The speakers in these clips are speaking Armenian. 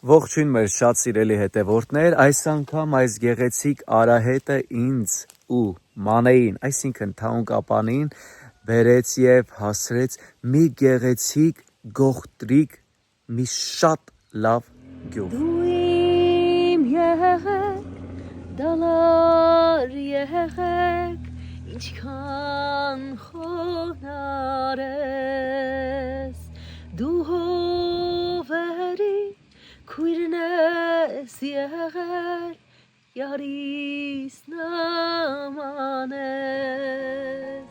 Ողջույն մեր շատ սիրելի հետևորդներ, այս անգամ այս գեղեցիկ արահետը ինձ ու Մանեին, այսինքն Թաուն Կապանին բերեց եւ հասրեց մի գեղեցիկ գողտրիկ, մի շատ լավ գյուղ։ Դու իմ եղեք, դալար եղեք, ինչքան խոնար ես, դու հովերի քույրն ես եղել, յարիս նման ես։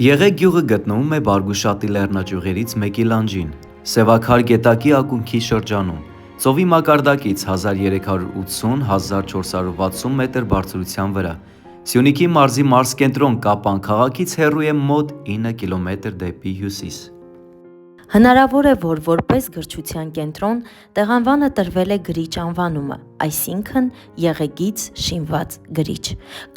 Եղեկ գյուղը գտնվում է Բարգուշատի լեռնաճյուղերից մեկի լանջին, Սևաքար գետակի ակունքի շրջանում, ծովի մակարդակից 1380-1460 մետր բարձրության վրա, Սյունիքի մարզի մարզկենտրոն Կապան քաղաքից հեռու է մոտ 9 կիլոմետր դեպի հյուսիս։ Հնարավոր է, որ որպես գրչության կենտրոն տեղանվանը տրվել է գրիչ անվանումը, այսինքն եղեգից շինված գրիչ,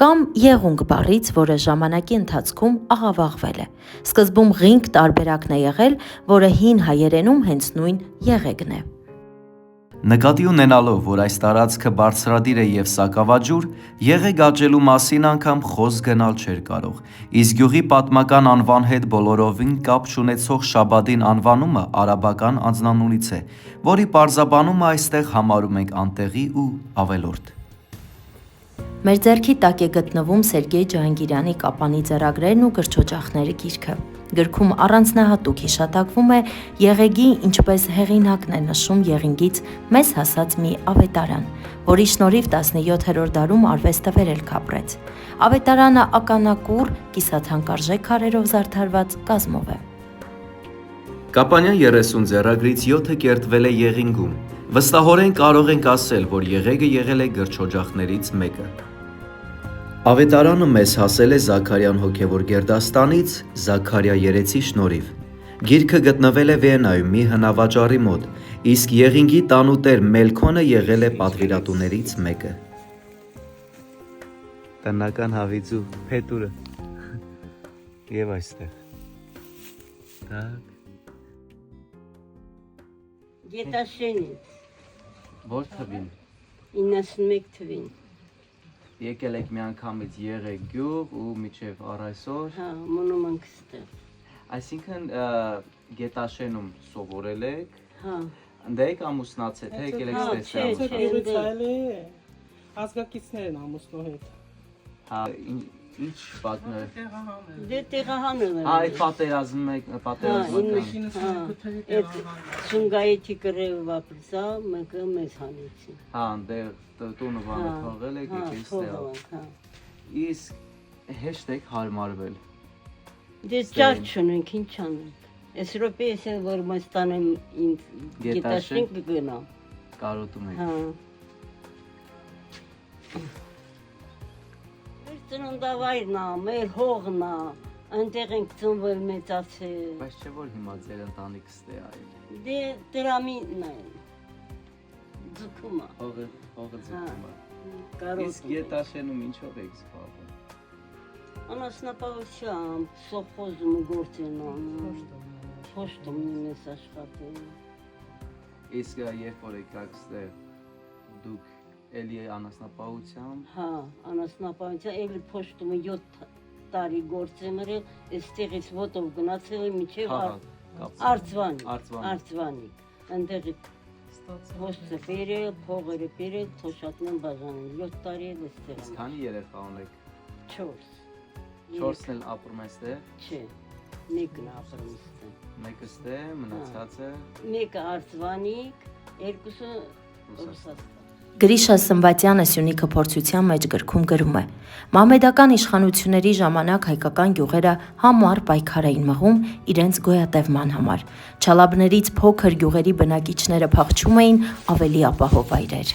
կամ եղունգ բառից, որը ժամանակի ընթացքում աղավաղվել է։ Սկզբում ղինգ տարբերակն է եղել, որը հին հայերենում հենց նույն եղեգն է։ Նկատի ունենալով, որ այս տարածքը բարձրադիր է եւ սակավաջուր, եղեգ աճելու մասին անգամ խոսք գնալ չէր կարող, իսկ գյուղի պատմական անվան հետ բոլորովին կապ չունեցող Շաբադին անվանումը արաբական անձնանունից է, որի պարզաբանումը այստեղ համարում ենք անտեղի ու ավելորդ։ Մեր ձեռքի տակ է գտնվում Սերգեյ Ջահանգիրյանի Կապանի ձեռագրերն ու գրչօջախները գիրքը։ Գրքում առանձնահատուկ հիշատակվում է եղեգի, ինչպես հեղինակն է նշում եղինգից մեզ հասած մի ավետարան, որի շնորհիվ 17-րդ դարում արվեստը վերել քապրեց։ Ավետարանը ականակուռ, կիսաթանկարժեք քարերով զարդարված կազմով է։ Կապանյան 30 ձեռագրից 7-ը կերտվել է եղինգում։ Վստահորեն կարող ենք ասել, որ եղեգը եղել է գրչօջախներից մեկը։ Ավետարանը մեզ հասել է Զաքարյան հոգևոր գերդաստանից Զաքարյա երեցի շնորհիվ։ Գիրքը գտնվել է Վիեննայում մի հնավաճառի մոտ, իսկ եղինգի տանուտեր Մելքոնը եղել է պատվիրատուներից մեկը։ Տնական հավիձու փետուրը եւ այստեղ։ Գետաշենից, Որ թվին 91 թվին, եկել եք մի անգամից եղեք գյուղ ու միջև առայսօր, հա, մնում ենք ստեղ, այսինքն գետաշենում սովորել եք, հա, ընդ եք ամուսնացել, թե եկել եք Հա, ստեսյալ։ չէ, Իրուցայել է ազգակիցներն ամուսնու հետ։ Հա, ինչ պատմել։ դե տեղահանել Հա, այդ պատերազմն եք, պատերազմական։ այդ Սունգայեթի կրև վապրծա, մեկը մեզ հանեցին, Հա, դեր տունը բանը թողել եք, եկել ստեղ։ հա, Իսկ հեշտ եք հարմարվել։ դե ճար չունենք, ինչ անենք, ես ռոպե ես էլ որ մեզ տանեմ ինձ գետաշեն կգնամ, Կարոտում եք։ հա, մեր ծննդավայրն է, մեր հողն է, այնտեղ ենք ծնվել մեծացել, Բայց չէ որ հիմա ձեր ընտանիքը ստե այլ։ դե դրամին է, ձգում է, Հողը ձգում է։ Իսկ կարոտում է, գետաշենում ինչով եք զբաղվում։ անասնապահությամբ, սովխոզում գործեն անում, փոշտում ես աշխատել, Իսկ երբ որ եկաք ստեղ, դուք էլի անասնապահությամբ, հա, անասնապահությամբ, էլի փոշտումը 7 տարի գործեմ ըրել, այստեղից ոտով գնացել եմ միջև Արծվանիկ, այնտեղ փոշտը բերել, փողերը բերել, թոշակն բաժանել, 7 տարի էլ այստեղ եմ, քանի երեխա ունեք։ 4, 4-ն էլ ապրում է ստեղ, չէ, մեկն ապրում ստեղ, մեկը ստեղ, մնացածը մեկը Արծվանիկ, երկուսը Ռուսաստան։ Գրիշա Սմբատյանը Սյունիքը փորձության մեջ գրքում գրում է. Մամեդական իշխանությունների ժամանակ հայկական գյուղերը համառ պայքար էին մղում իրենց գոյատևման համար։ Չալաբներից փոքր գյուղերի բնակիչները փախչում էին ավելի ապահով վայրեր։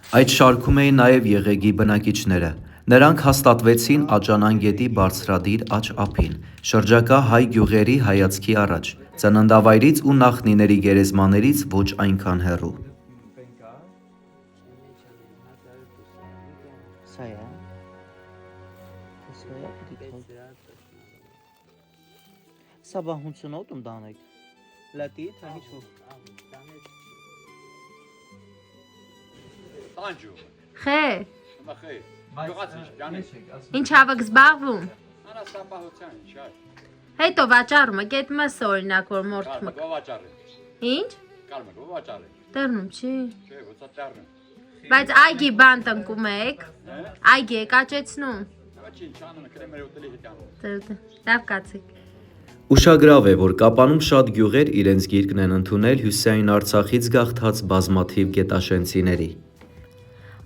Այդ շարքում էին նաև եղեգի բնակիչները։ Նրանք հաստատվեցին Աճանան գետի բարձրադիր աջ ափին, շրջակա հայ գյուղերի հայացքի առաջ, ծննդավայրից ու նախնիների գերեզմաներից ոչ այնքան հեռու։ Sabah hunțunot îmi danec. La ti, ta nici տանջում։ Խեր։ Մախե։ Գյուղացի, ջանի։ Ինչ հավաք զբաղվում։ Անասապահության ինչ այ։ Հետո վաճառումը գետմը օրինակ որ մորթում։ Գովաճառը։ Ինչ։ Կարմը գովաճառը։ Դեռնում չի։ Չէ, ոսա տառը։ Բայց այգի բան տնկում եք։ Այգի եք աճեցնում։ Ոչինչ, անունը կրեմերը ուտելի հետանում։ Լավ կացեք։ Ուշագրավ է, որ Կապանում շատ գյուղեր իրենց գիրկն են ընդունել Հյուսիսային Արցախից գաղթած բազմաթիվ գետաշենցիների։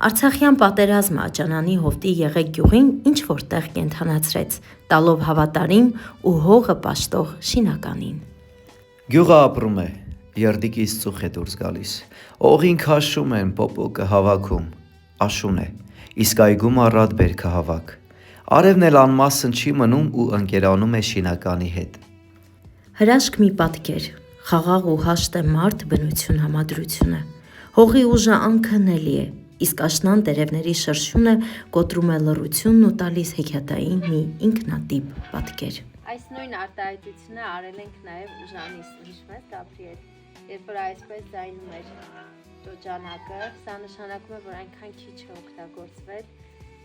Արցախյան պատերազմը Աճանանի հովտի Եղեգ գյուղին ինչ որտեղ կենթանացրեց, տալով հավատարիմ ու հողը պաշտող շինականին։ Գյուղը ապրում է, երդիկից ծուխ է դուրս գալիս, օղին քաշում են, պոպոկը հավաքում, աշուն է, իսկ այգում առատ բերքը հավաք։ Արևն էլ անմասն չի մնում ու ընկերանում է շինականի հետ։ Հրաշք մի պատկեր, խաղաղ ու հաշտ է մարդ բնություն համադրությունը, հողի ուժը անքննելի է, իսկ աշնան տերևների շրշյունը կոտրում է լռությունն ու տալիս հեքիաթային մի ինքնատիպ պատկեր։ Այս նույն արտահայտությունը արել ենք նաև ուժանից, հիշում եք Գաբրիել, երբ որ այսպես ձայնում էր ճոճանակը, սա նշանակում է, որ այնքան քիչ է օգտագործվել։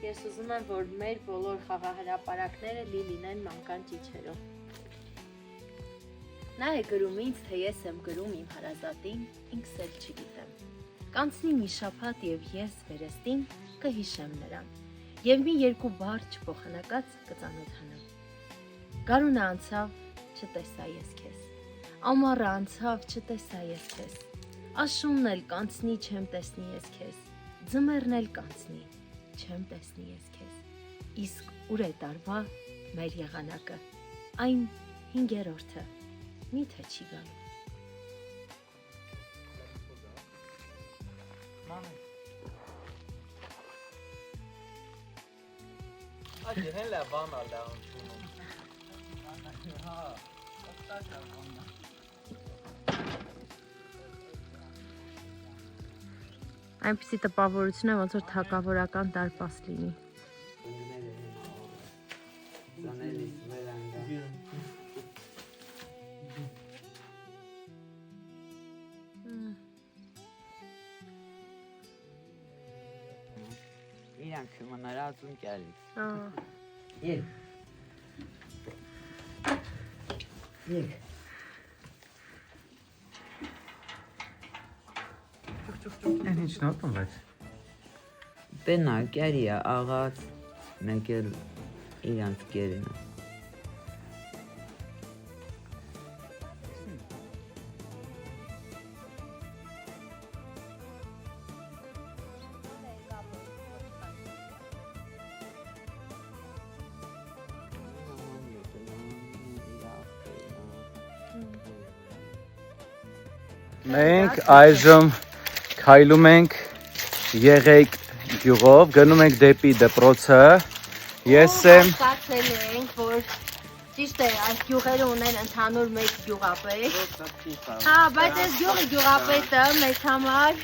Ես ուզում եմ, որ մեր բոլոր խաղահրապարակները լի լինեն մանկան ճիչերով։ Նա է գրում ինձ, թե ես եմ գրում իմ հարազատին, ինքս էլ չգիտեմ։ Կանցնի մի շաբաթ եւ ես վերստին կհիշեմ նրան, եւ մի երկու բառ չփոխանակած կծանոթանամ։ Գարունը անցավ, չտեսա ես քեզ։ Ամառը անցավ, չտեսա ես քեզ։ Աշունն էլ կանցնի, չեմ տեսնի ես քեզ։ Ձմեռն էլ կանցնի, չեմ տեսնի ես քեզ։ Իսկ ուր է տարվա մեր եղանակը։ Այն 5-րդը, միթե չի գալու։ Ակի հենլա բանալ դա ունչում։ Այնպիսի տպավորություն է, ոնց որ թակավորական դարպաս լինի։ Իրանք մնարածում կյալից։ Եկ։ Եկ։ Են ինչ նոտում բայց։ Բենա կյարիա աղաց մեկել իրանք կերին։ Մենք այժմ քայլում ենք Եղեգ գյուղով, գնում ենք դեպի դպրոցը։ Ես եմ Ստացել ենք, որ ճիշտ է, այս գյուղերը ունեն ընդհանուր մեկ գյուղապետ։ Հա, բայց այս գյուղապետը մեզ համար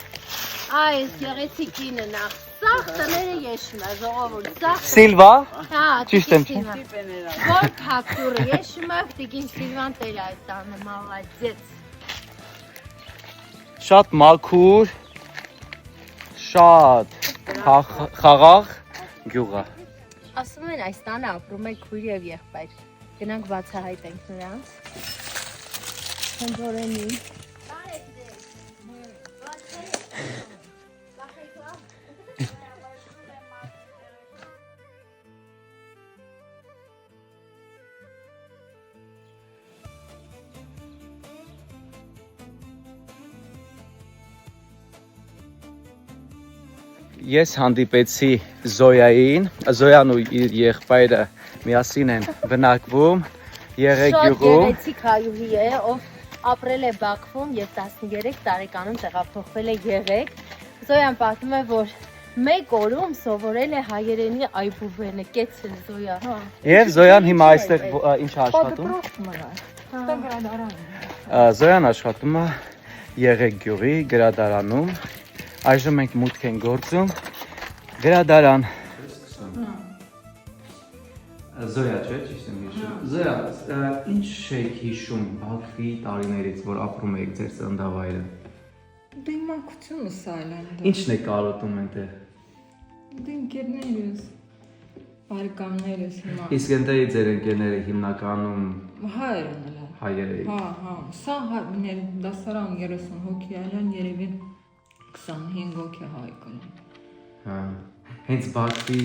այս գեղեցիկ կինը նախ սաղ տները եշում է, ժողովուրդ, սաղ։ Սիլվա։ Հա, Ճիշտ եմ, Սիլվա։ Որ փակտուրը եշում է, տիկին Սիլվան տեր այդ տանը, մալադեց։ Շատ մաքուր, շատ խաղաղ գյուղ է։ Ասում են այս տանը ապրում է քույր եւ եղբայր։ Գնանք բացահայտենք նրանց։ Հնդորենի։ Ես հանդիպեցի Զոյային, Զոյան ու իր եղբայրը միասին են բնակվում Եղեգ Շատ գյուղում։ գեղեցիկ հայուհի է, ով ապրել է Բաքվում եւ 13 տարեկանում տեղափոխվել է Եղեգ։ Զոյան պատմում է, որ մեկ օրում սովորել է հայերենի այբուբենը, կեցել Զոյա։ Եվ Զոյան հիմա այստեղ ինչ է աշխատում։ Զոյան աշխատում է Եղեգ գյուղի գրադարանում։ Այժմ մենք մուտք ենք գործում գրադարան։ Զոյա, չէ՞, ճիշտ եմ հիշում։ Զոյա, ինչ եք հիշում Բաքվի տարիներից, որ ապրում եք ձեր ծննդավայրը։ Դե մանկությունս այլն։ Ինչն է կարոտում այնտեղ։ Դե ընկերներս, բարեկամներս հիմա։ Իսկ այնտեղի ձեր ընկերները հիմնականում Հայերն են։ հայեր էին։ Հա, սա դասարան 30 հոգի այլն երևի 25 հոգի հայ կան։ Հա։ Հենց Բաքվի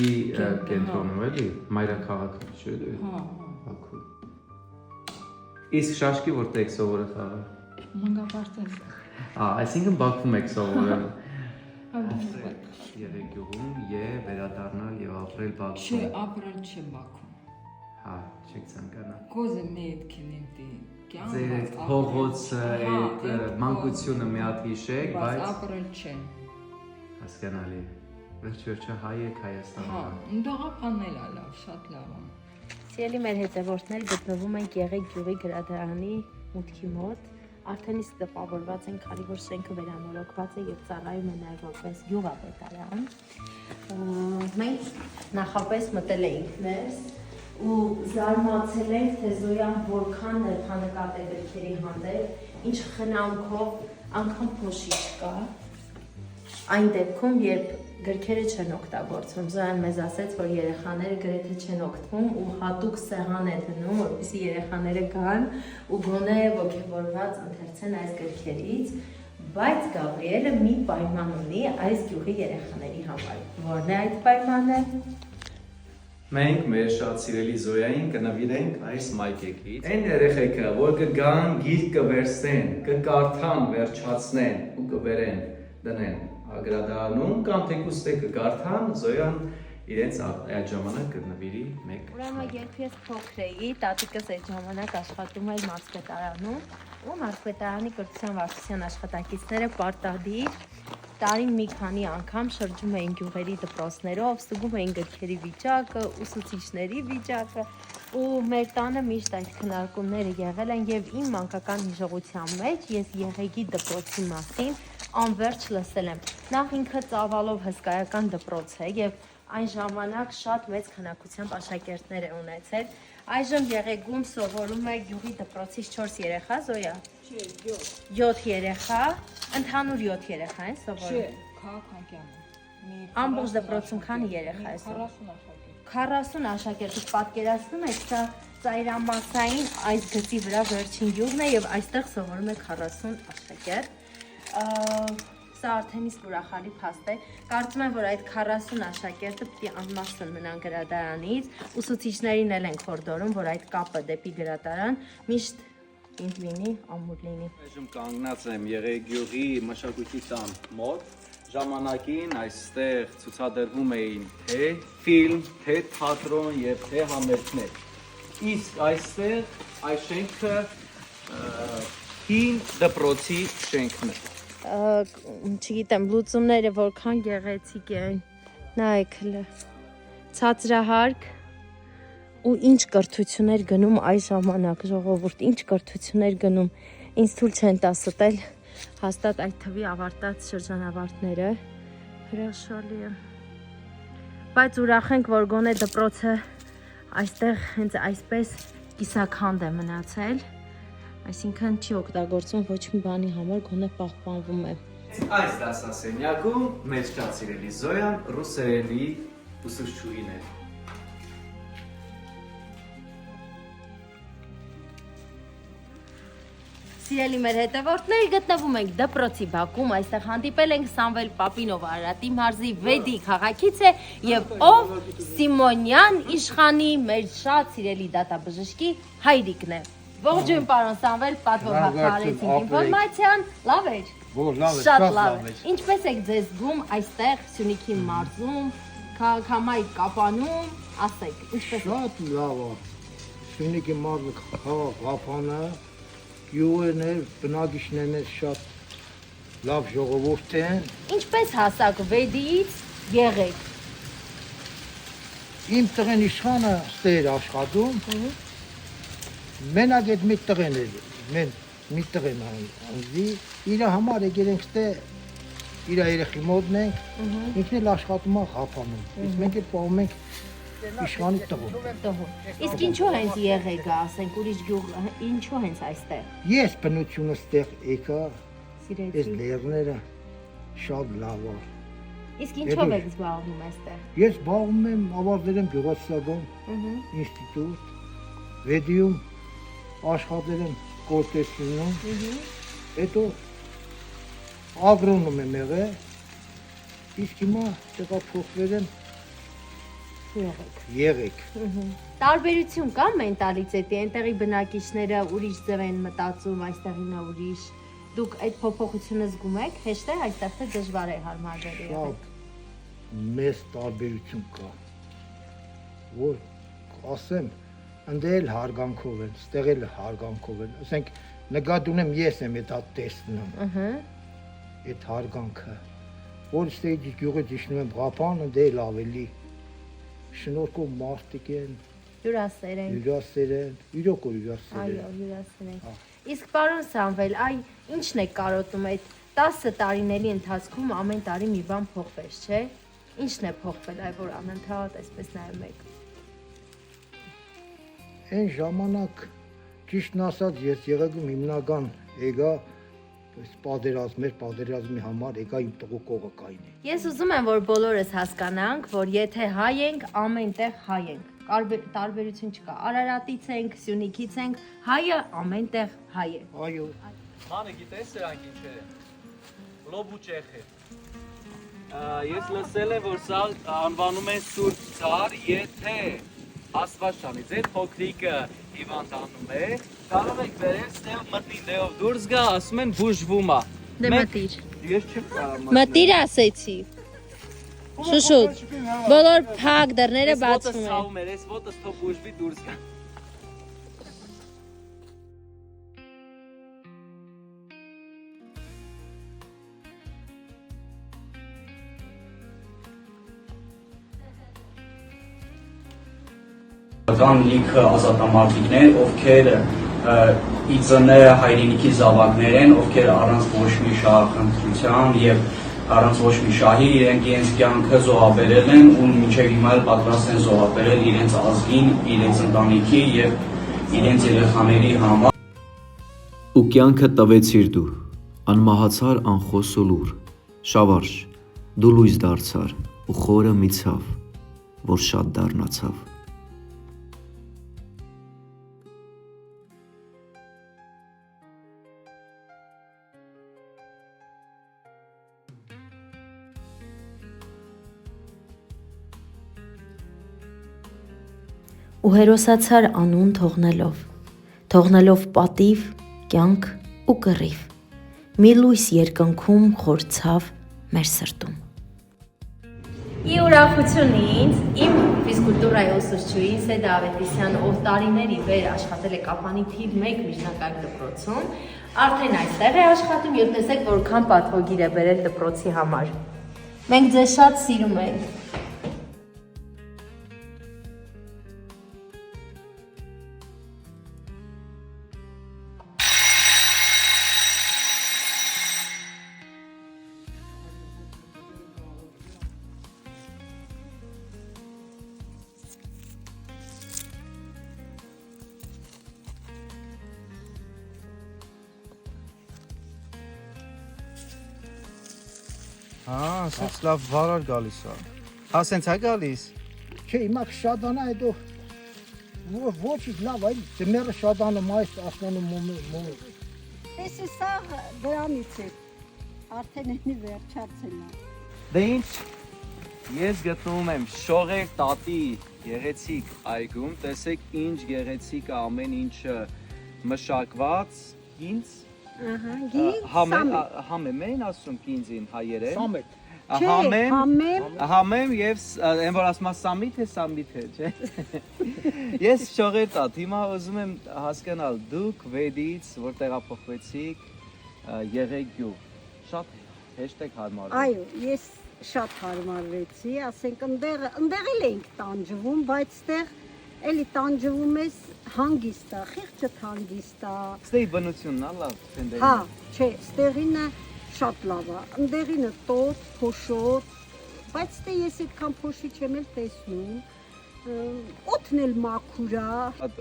կենտրոնում էլի, մայրաքաղաքը, չէ՞ դե։ Հա։ Բաքու։ Իսկ շաշկի որտեղ եք սովորել խաղալ։ Մանկապարտեզ։ Այսինքն Բաքվում եք սովորել։ Երեգյուղում եւ վերադառնալ եւ ապրել Բաքվում։ Չէ, ապրել չէ Բաքվում։ Հա, չեք ցանկանա։ Կոզը մեծ քինիտի։ Ձեր փողոցը, այդ մանկությունը մի հատ հիշեք, բայց ապրել չէ։ Հասկանալի։ Վերջ-վերջը հայ եք Հայաստանում։ Հա, ընդհանրապես լավ, շատ լավ է։ Սիրելի մեր հետևորդներ, գտնվում ենք Եղեգ գյուղի գրադարանի մուտքի մոտ։ Արդեն իսկ տպավորված ենք, քանի որ շենքը վերանորոգված է եւ ծառայում է նաեւ որպես գյուղապետարան։ Մենք նախապես մտել էինք ներս ու զարմացել ենք, թե Զոյան որքան նրբանկատ է գրքերի հանդեպ, ինչ խնամքով անգամ փոշի չկա։ Այն դեպքում, երբ գրքերը չեն օգտագործվում, Զոյան մեզ ասեց, որ երեխաները գրեթե չեն օգտվում ու հատուկ սեղան է դնում, որպեսզի երեխաները գան ու գոնե ոգևորված ընթերցեն այս գրքերից, բայց Գաբրիելը մի պայման ունի այս գյուղի երեխաների համար։ Որն է այդ պայմանը։ Մենք մեր շատ սիրելի Զոյային կնվիրենք այս մայքեքից։ Այն երեխեքը, որ կգան, գիրք կվերցնեն, կկարդան, վերջացնեն ու կբերեն դնեն գրադարանում կամ թեկուզ թե կկարդան, Զոյան իրենց այդ ժամանակ կնվիրի մեկ։ Ուրեմն երբ ես փոքր էի, տատիկս այդ ժամանակ աշխատում էր մարզպետարանում, ու մարզպետարանի կրթության վարչության աշխատակիցները պարտադիր տարին մի քանի անգամ շրջում էին գյուղերի դպրոցներով, ստուգում էին գրքերի վիճակը, ուսուցիչների վիճակը, ու մեր տանը միշտ այդ քննարկումները եղել են եւ իմ մանկական հիշողության մեջ ես Եղեգի դպրոցի մասին անverջ լսել եմ։ Նախ ինքը ծավալով հսկայական դպրոց է եւ այն ժամանակ շատ մեծ քանակությամբ աշակերտներ է ունեցել։ Այժմ Եղեգում սովորում է գյուղի դպրոցից 4 երեխա, Զոյա։ Չէ, 7։ 7 երեխա, ընդհանուր 7 երեխա են սովորում։ Չէ, քաղաքանկյանը։ Ամբողջ դպրոցում քանի երեխա է սովորում։ 40 աշակերտ։ Դուք պատկերացնում եք, սա ծայրամասային այս գծի վրա վերջին գյուղն է եւ այստեղ սովորում է 40 աշակերտ։ Սա արդեն իսկ ուրախալի փաստ է։ Կարծում եմ, որ այդ 40 աշակերտը պիտի անմասն մնան գրադարանից։ Ուսուցիչներին էլ են խորհուրդում, որ այդ կապը դեպի գրադարան միշտ ինձ լինի, ամուր լինի։ Այժմ կանգնած եմ Եղեգյուղի մշակույթի տան մոտ։ Ժամանակին այստեղ ցուցադրվում էին թե ֆիլմ, թե թատրոն եւ թե համերգներ։ Իսկ այստեղ այս շենքը հին դպրոցի շենքն է։ Չգիտեմ, լուծումները որքան գեղեցիկ են, նայեք հլը, ցածրահարկ ու ինչ կրթություններ գնում այս ժամանակ, ժողովուրդ, ինչ կրթություններ գնում, ինձ թույլ չեն տա ստել, հաստատ այդ թվի ավարտած շրջանավարտները, հրաշալի է, բայց ուրախ ենք, որ գոնե դպրոցը այստեղ հենց այսպես կիսաքանդ է մնացել, այսինքն չի օգտագործվում ոչ մի բանի համար, գոնե պահպանվում է։ Այս դասասենյակում մեր շատ սիրելի Զոյան ռուսերենի ուսուցչուհին է։ Սիրելի մեր հետևորդներ, գտնվում ենք դպրոցի բակում, այստեղ հանդիպել ենք Սամվել Պապինով Արարատի մարզի Վեդի քաղաքից է եւ ով Սիմոնյան իշխանի մեր շատ սիրելի դատաբժշկի հայրիկն է։ Ողջույն պարոն Սամվել, պատվով հարեցինք ինֆորմացիան, լավ էր։ Շատ լավ է։ Ինչպես եք ձեզ զգում այստեղ Սյունիքի մարզում, քաղաքամայր կապանում, ասեք, ինչպես է։ Շատ լավ է։ Սյունիքի մարզը կապանը, գյուղերներ, բնակիչներն շատ լավ ժողովուրդ են։ Ինչպես հասակ Վեդիից Եղեգ։ Իմ տղեն իշխանը ստեր աշխատում։ Մենակ այդ մի տղեն էր, մեն մի տղեն անձի, իր համար եկել ենք ստե, իր երեխի մոտն ենք, ինքն էլ աշխատում է Ղափանում, իսկ մենք էլ պահում ենք իշխանի տղուն։ Իսկ ինչու հենց Եղեգը, ասենք ուրիշ գյուղ, ինչու հենց այստեղ։ Ես բնությունը ստեղ եկա, Այս սիրեցի։ լերները շատ լավ է։ Իսկ ինչով եք զբաղվում այստեղ։ Ես զբաղվում եմ ավարտել եմ գյուղատնտեսական ինստիտուտ, Վեդիում աշխատել եմ կոլտեսինում, հետո ագրոնում եմ եղել, իսկ հիմա տեղափոխվել եմ Եղեգ։ Տարբերություն կա մենտալիտետի, այնտեղի բնակիչները ուրիշ ձև են մտածում, այստեղինը ուրիշ։ Դուք այդ փոփոխությունը զգում եք, հեշտ է այստեղ թե դժվար է հարմարվել եղել։ Շատ մեծ տարբերություն կա, որ ասեմ, ընդել հարգանքով են, ստեղ էլ հարգանքով են, ասենք նկատի ունեմ ես եմ դա տեսնում, այդ հարգանքը, որ ստեղ գյուղից իջնում եմ Ղափան, ընդել ավելի շնորհքով մարդիկ են, Հյուրասեր են։ իրոք հյուրասեր են։ Այո, հյուրասեր են։ Իսկ պարոն Սամվել, այ ինչն է կարոտում այդ 10 տարիների ընթացքում ամեն տարի մի բան փոխվեց, չէ՞։ Ինչն է փոխվել, այ որ անընդհատ այսպես նայում եք։ Այն ժամանակ ճիշտն ասած ես Եղեգում հիմնական եկա մեր պատերազմի համար եկա իմ տղուկողը կայնի։ Ես ուզում եմ, որ բոլորս հասկանանք, որ եթե հայ ենք, ամենտեղ հայ ենք։ Տարբերություն չկա։ Արարատից ենք, Սյունիքից ենք, հայը ամենտեղ հայ է։ Այո։ Մանը գիտես սրանք ինչեր են։ Լոբուճեխ է։ Ես լսել եմ, որ սա անվանում են սուրբ ծառ, եթե Աստված չանի, ձեր փոքրիկը հիվանդանում է, կարող եք վերել, ստեղ մտնի, դեով դուրս գա, ասում են բուժվում է։ Դե մտիր։ Ես չեմ կարող մտնել։ Մտիր ասեցի։ Շուշուտ։ Բոլոր փակ դռները բացվում են։ Սաում էր, ես ոտս թող բուժվի դուրս գա։ Կան լիքը ազատամարտիկներ, ովքեր իծնե հայրենիքի զավակներ են, ովքեր առանց ոչ մի շահախնդրության եւ առանց ոչ մի շահի իրենց կյանքը զոհաբերել են ու մինչեւ հիմա էլ պատրաստ են զոհաբերել իրենց ազգին, իրենց ընտանիքի եւ իրենց երեխաների համար։ Ու կյանքը տվեցիր դու, անմահացար անխոս ու լուր, շավարժ, դու լույս դարձար ու խորը մի ցավ, որ շատ դառնացավ։ Ու հերոսացար անուն թողնելով պատիվ, կյանք ու կռիվ, մի լույս երկնքում խորցավ մեր սրտում։ Ի ուրախություն ինձ, իմ ֆիզկուլտուրայի ուսուցչուհին Սեդա Ավետիսյան, ով տարիների վեր աշխատել է Կապանի թիվ 1 միջնակարգ դպրոցում, արդեն այստեղ է աշխատում եւ տեսեք որքան պատվոգիր է բերել դպրոցի համար։ Մենք ձեզ շատ սիրում ենք։ Ասենց լավ վարար գալիս է։ Հա, սենց է գալիս։ Չէ, հիմա շադանա հետո ոչինչ լավ, այլ դմերը շադանը մայս ասանում մոմը։ Էսի սա դրանից է։ Արդեն էնի վերջացել է։ Դե ինչ, ես գտնում եմ Շողեր տատի գեղեցիկ այգում, տեսեք ինչ գեղեցիկ է ամեն ինչը մշակված, ինձ Համեմ են ասում կինձին հայերեն։ Սամետ։ Համեմ եւ այն որ ասում սամիթ է, չէ։ Ես Շողեր տատ, հիմա ուզում եմ հասկանալ դուք Վեդից, որ տեղափոխվեցիք Եղեգ գյուղ, շատ հեշտ եք հարմարվել։ Այո, ես շատ հարմարվեցի, ասենք ընդեղ էլ էինք տանջվում, բայց ստեղ էլի տանջվում ես հանգիստ է, խիղճը հանգիստ է։ Ստեի բնությունն է լավ, թենդերի։ Հա, չէ, ստեղինը շատ լավ է, ընդեղինը տոտ, փոշոտ, բայց ստե ես այդքան փոշի չեմ էլ տեսնում, օդն էլ մաքուր է։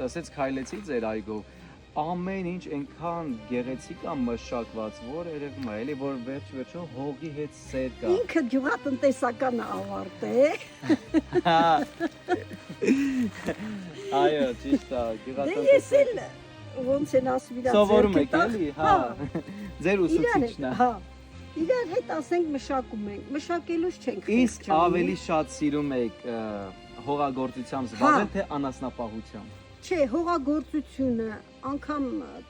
Ասեց քայլեցի ձեր այգով, ամեն ինչ այնքան գեղեցիկ է մշակված, որ երևում է, էլի որ վերջ-վերջո հողի հետ սեր կա։ Ինքը գյուղատնտեսական ավարտ Այո, ճիշտ է, Դե ես էլ ոնց են ասում իրա սովորում եք էլի, հա։ Ձեր ուսուցիչն է։ Հա։ Իրար հետ ասենք մշակում ենք, մշակելուց չենք Իսկ ավելի շատ սիրում եք հողագործությամբ զբաղվել թե անասնապահությամբ։ Չէ, հողագործությունը անգամ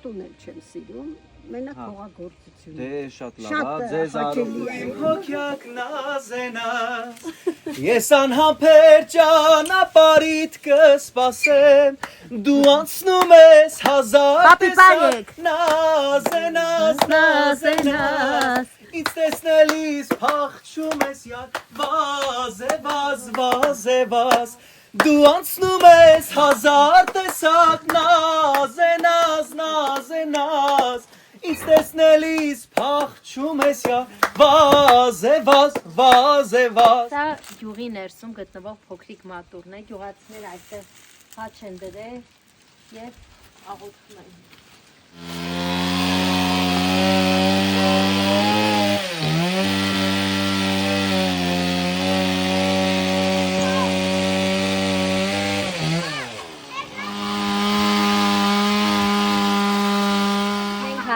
տուն էլ չեմ սիրում, մենակ հողագործությունը։ Դե շատ լավ, ձեզ հաճելի է։ հոգյակ նազենաս, ես անհամբեր ճանապարհիդ կսպասեմ, դու անցնում ես հազար տեսակ նազենաս, նազենաս, ինձ տեսնելիս փախչում ես յակ, վազ է վազ, վազ է վազ, դու անցնում ես հազար տեսակ նազենաս, նազենաս, ինձ տեսնելիս փախչում ես յակ, վազ է վազ, վազ է վազ։ Սա գյուղի ներսում գտնվող փոքրիկ մատուրն է, գյուղացիները այստեղ հաչ են դրել և աղոթում են։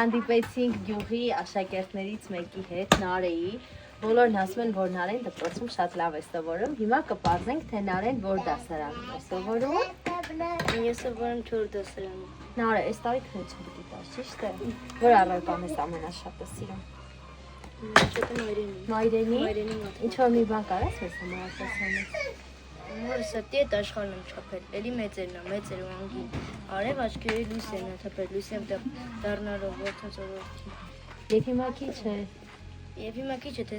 Հանդիպեցինք գյուղի աշակերտներից մեկի հետ, Նարեի, բոլորն ասում են, որ Նարեն դպրոցում շատ լավ է սովորում, հիմա կպարզենք, թե Նարեն որ դասարանում է սովորում։ Ես սովորում 4 դասարանում։ Նարե, այս տարի քննություն պիտի տաս, ճիշտ է։ Որ առարկան ես ամենաշատը սիրում։ Մայրենի։ Ինչ-որ մի բան կարաս մեզ համար ասացանես։ Մորս հետ աշխարհն եմ չափել, էլի մեծերն է, մեծեր ու անգին։ Արև աչքերի լույս են թափել, լույս եմ դառնալով որդածորորդի։ Եվ հիմա քիչ է։ Եվ հիմա քիչ է, թե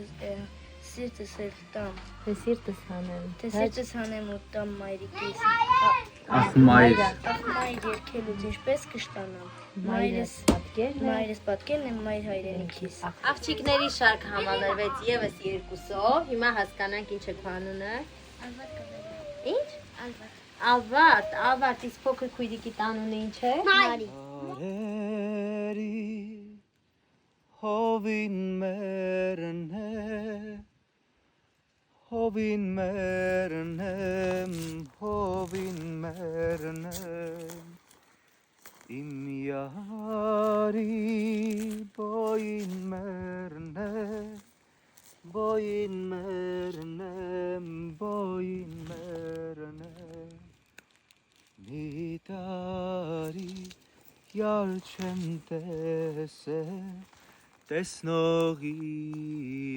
սիրտս էլ տամ։ Թե սիրտս հանեմ։ Թե սիրտս հանեմ ու տամ մայրիկիս։ Ախ մայր։ Ախ մայր երկելուց ինչպես կշտանամ։ Մայրս պատկերն է մայր հայրենիքիս։ Աղջիկների շարք համալրվեց եւս երկուսով, հիմա հասկանանք ինչ է քո անունը։ Ինչ? Ալվարդ, Ալվարդ, իսկ փոքր քույրիկիդ անունը ինչ է? Մարի։ Հովին մերնե, հովին մերնեմ, հովին մերնեմ, իմ յարի բոյին մերնե, բոյին մերնեմ, բոյին մերնեմ, մի տարի յար չեմ տեսել, տեսնողի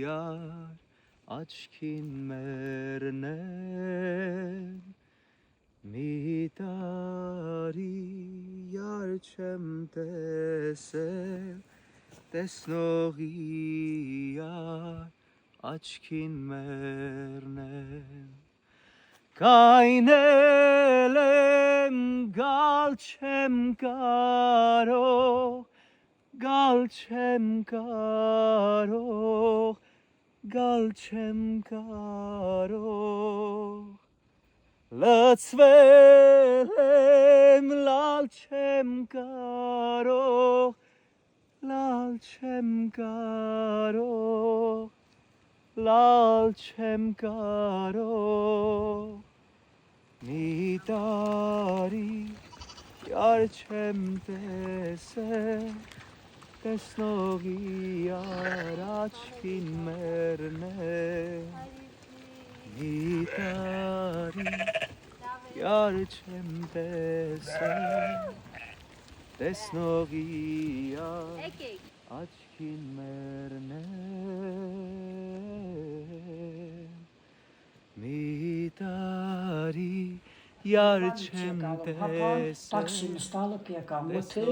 յար աչքին մերնեմ, մի տարի յար չեմ տեսել, տեսնողի յար աչքին մերնեմ, կայնել եմ գալ չեմ կարող, գալ չեմ կարող, գալ չեմ կարող, լցվել եմ լալ չեմ կարող, լալ չեմ կարող, լալ չեմ կարող, մի տարի յար չեմ տեսել, տեսնողի յար աչքին մերնեմ, մի տարի յար չեմ տեսել, տեսնողի յար աչքին մերնեմ, մի տարի յար չեմ տեսել։ Տաքսին ստալып եկամ, մոթե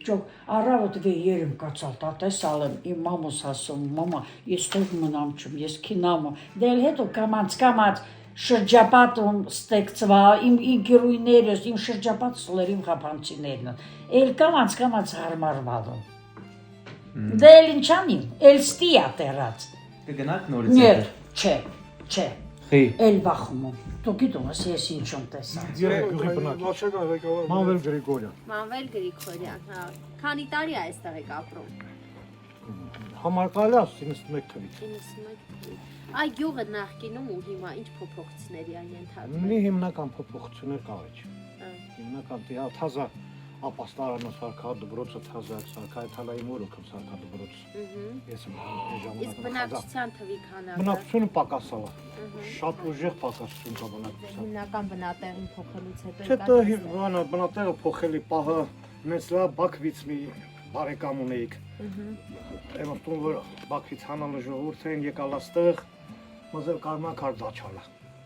ճոք առավոտ երեմ կացալ, տեսալ եմ, իմ մամուս ասում, մամա, ես տեղ մնամ չում, ես քինամ, դել հետո կամած շրջապատում ստեղծվա, իմ գերույներս, իմ շրջապատս իմ խափանցիներն են, էլ կամած հարմարվալում։ Դել ինչ անիմ, էլ ստիա տերած։ Կգնաք նորից։ Չէ, Խի։ Էլ բախումում։ Դու գիտում ես ինչ եմ տեսած։ Գյուղի բնակիչ։ Մանվել Գրիգորյան։ Մանվել Գրիգորյան, հա։ Քանի տարի է այստեղ եք ապրում։ Համարկալի 91 թվականից։ 91 թվականից։ Այ գյուղը նախկինում ու հիմա ինչ փոփոխությունների է ենթարկվել։ Մի հիմնական փոփոխություններ կա չէ։ Հիմնական դիա թազա ապաստարանը սարքա դբրոցը թազա սարքա թալայի մորոքը սարքա դբրոցը։ Ես եմ ժամանակ։ Իսկ բնակչության թվի քանակը։ Բնակչությունը պակասալ է։ Շատ ուժեղ պակասություն կա բնակչության։ Հիմնական բնատեղին փոխելուց հետո Չէ, բնատեղը փոխելի պահը մեծ լա Բաքվից մի բարեկամ ունեիք։ Եմ տուն որ Բաքվից հանալը ժողովուրդ էին եկալ աստեղ, մզել կարմակար դաչալը։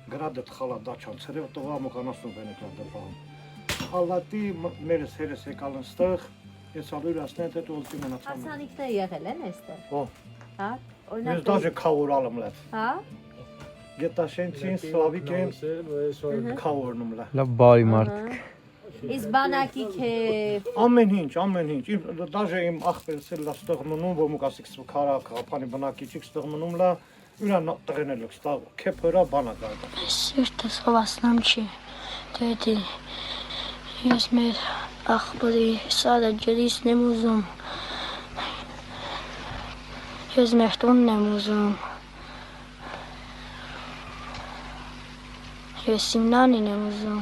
Գրադը խալա դաչան, ցերև տողա մոկանասուն բենեկալ դպահում։ Խալատի մերս հերս եկալ աստեղ, ես ալույր ասնետ հետ ուլտի մնացան։ Հարսանիքներ եղել են այստեղ։ Ո։ Հա։ Ես դաժե քավորալım լավ։ Հա։ Գետաշենցին Սլավիկ են քավորնում լավ։ Լավ բարի մարդիկ։ Իսկ բանակի քե Ամեն ինչ։ Դաժե իմ ախպերս էլ ստեղ մնում, որ մուկասիկ քարա քապանի բնակիչիկ ստեղ մնում լա, ուրան տղենել եք, ստեղ քեփորա բանակ ա։ Սիրտս հավասնամ չի։ Դե ես մեր ախպերի սարը ջրիսն եմ ուզում։ Ես մեր տունն եմ ուզում։ Ես իմ նանին եմ ուզում։